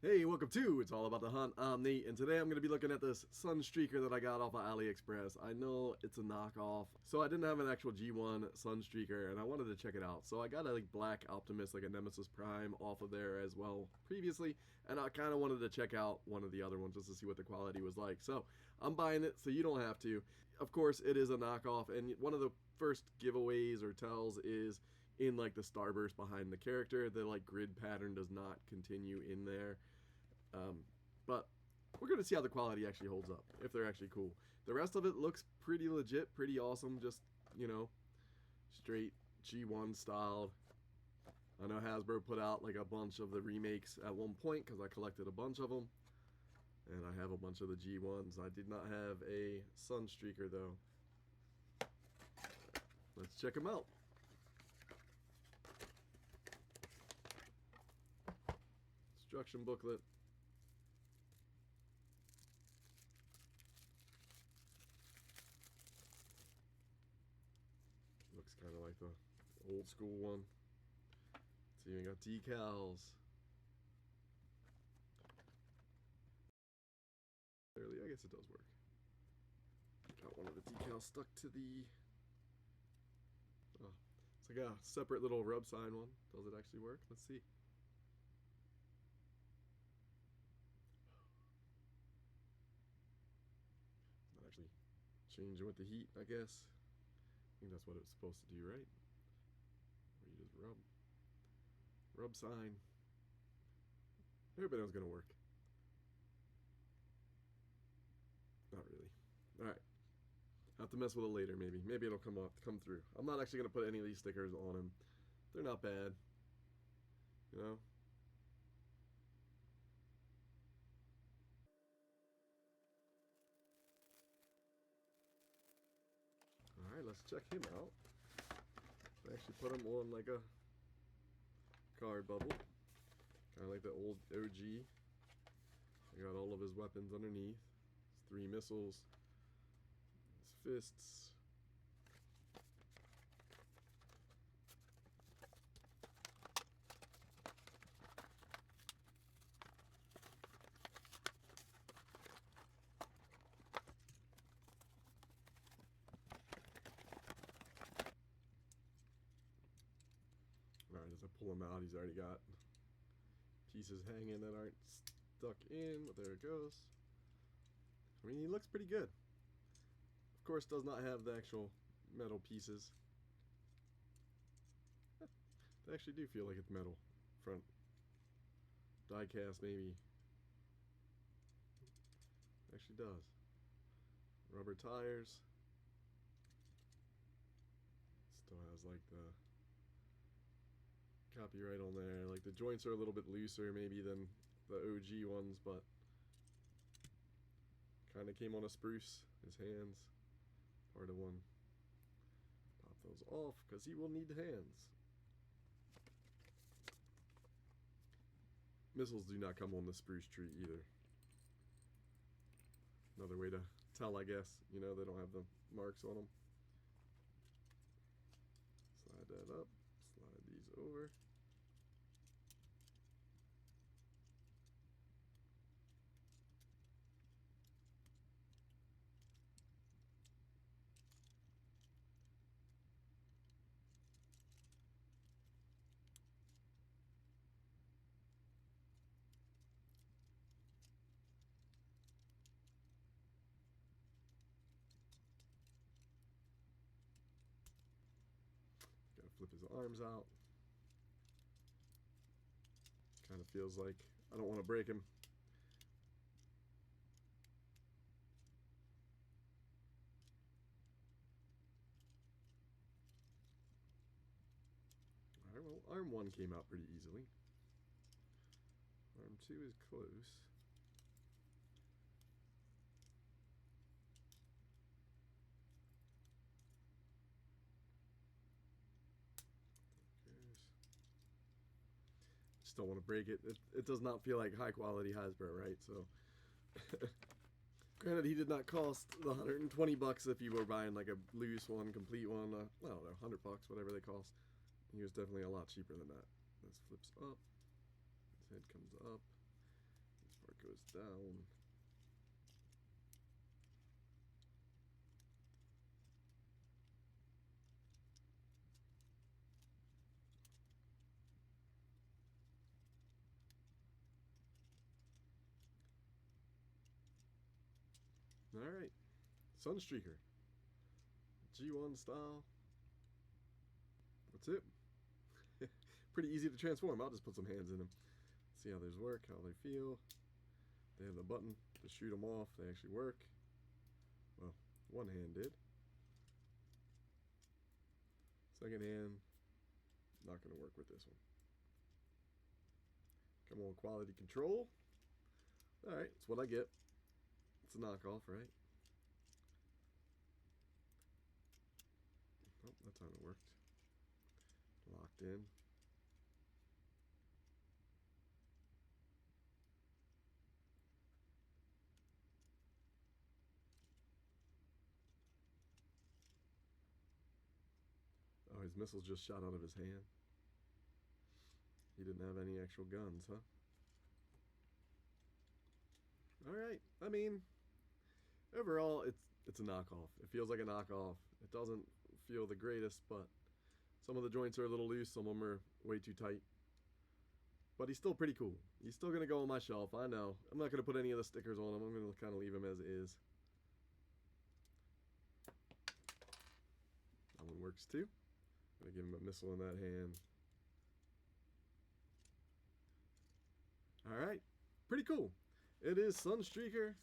Hey, welcome to It's All About the Hunt. I'm Nate, and today I'm going to be looking at this Sunstreaker that I got off of Aliexpress. I know it's a knockoff, so I didn't have an actual G1 Sunstreaker, and I wanted to check it out. So I got a Black Optimus, like a Nemesis Prime, off of there as well previously, and I kind of wanted to check out one of the other ones just to see what the quality was like. So I'm buying it, so you don't have to. Of course, it is a knockoff, and one of the first giveaways or tells is in like the starburst behind the character. The like grid pattern does not continue in there. But we're going to see how the quality actually holds up, if they're actually cool. The rest of it looks pretty legit, pretty awesome, just, you know, straight G1 styled. I know Hasbro put out like a bunch of the remakes at one point because I collected a bunch of them. And I have a bunch of the G1s. I did not have a Sunstreaker though. Let's check them out. Instruction booklet. Looks kind of like the old school one. So you got decals. Clearly, I guess it does work. Got one of the decals stuck to the... Oh, it's like a separate little rub sign one. Does it actually work? Let's see. It's not actually changing with the heat, I guess. I think that's what it's supposed to do, right? Where you just rub sign. Everybody knows gonna work. Not really. All right. Have to mess with it later, maybe. Maybe it'll come through. I'm not actually gonna put any of these stickers on him. They're not bad. You know. Alright, let's check him out. I actually put him on like a card bubble. Kind of like the old OG. I got all of his weapons underneath. His 3 missiles. His fists. Alright, as I pull him out, he's already got pieces hanging that aren't stuck in, but there it goes. I mean, he looks pretty good. Of course, does not have the actual metal pieces. They actually do feel like it's metal. Front die cast, maybe. Actually does. Rubber tires. Still has like the copyright on there. Like the joints are a little bit looser maybe than the OG ones, but kind of came on a spruce. His hands, part of one. Pop those off because he will need hands. Missiles do not come on the spruce tree either. Another way to tell, I guess. You know, they don't have the marks on them. Slide that up. Slide these over. Gotta flip his arms out. Kind of feels like I don't want to break him. Alright, well, arm 1 came out pretty easily. Arm 2 is close. Just don't want to break it. It does not feel like high quality Hasbro, right? So, granted, he did not cost the 120 bucks if you were buying like a loose one, complete one. I don't know, 100 bucks, whatever they cost. He was definitely a lot cheaper than that. This flips up. His head comes up. goes down. Alright, Sunstreaker. G1 style. That's it. Pretty easy to transform. I'll just put some hands in them. See how these work, how they feel. They have the button to shoot them off. They actually work. Well, one hand did. Second hand, not going to work with this one. Come on, quality control. Alright, that's what I get. It's a knockoff, right? Oh, that time it worked. Locked in. Oh, his missiles just shot out of his hand. He didn't have any actual guns, huh? Alright, I mean, overall, it's a knockoff. It feels like a knockoff. It doesn't feel the greatest, but some of the joints are a little loose. Some of them are way too tight. But he's still pretty cool. He's still going to go on my shelf, I know. I'm not going to put any of the stickers on him. I'm going to kind of leave him as is. That one works too. I'm going to give him a missile in that hand. Alright, pretty cool. It is Sunstreaker.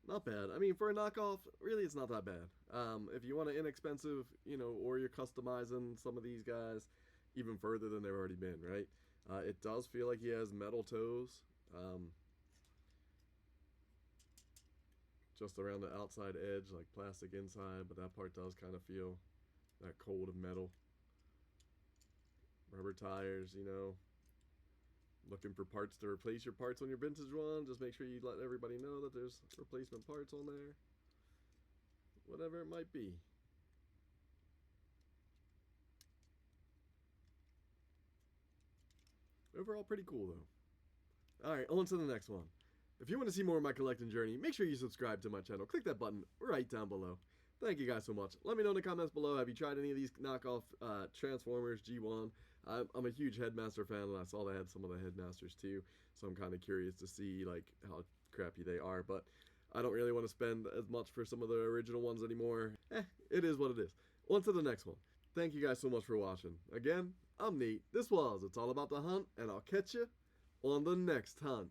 Not bad. I mean, for a knockoff, really it's not that bad. If you want an inexpensive, you know, or you're customizing some of these guys even further than they've already been, right? It does feel like he has metal toes. Just around the outside edge, like plastic inside, but that part does kind of feel that cold of metal. Rubber tires, you know. Looking for parts to replace your parts on your vintage one, just make sure you let everybody know that there's replacement parts on there. Whatever it might be. Overall, pretty cool though. Alright, on to the next one. If you want to see more of my collecting journey, make sure you subscribe to my channel. Click that button right down below. Thank you guys so much. Let me know in the comments below, have you tried any of these knockoff Transformers G1? I'm a huge Headmaster fan, and I saw they had some of the Headmasters too, so I'm kind of curious to see like how crappy they are, but I don't really want to spend as much for some of the original ones anymore. It is what it is. On to the next one. Thank you guys so much for watching. Again, I'm Nate. This was It's All About the Hunt, and I'll catch you on the next hunt.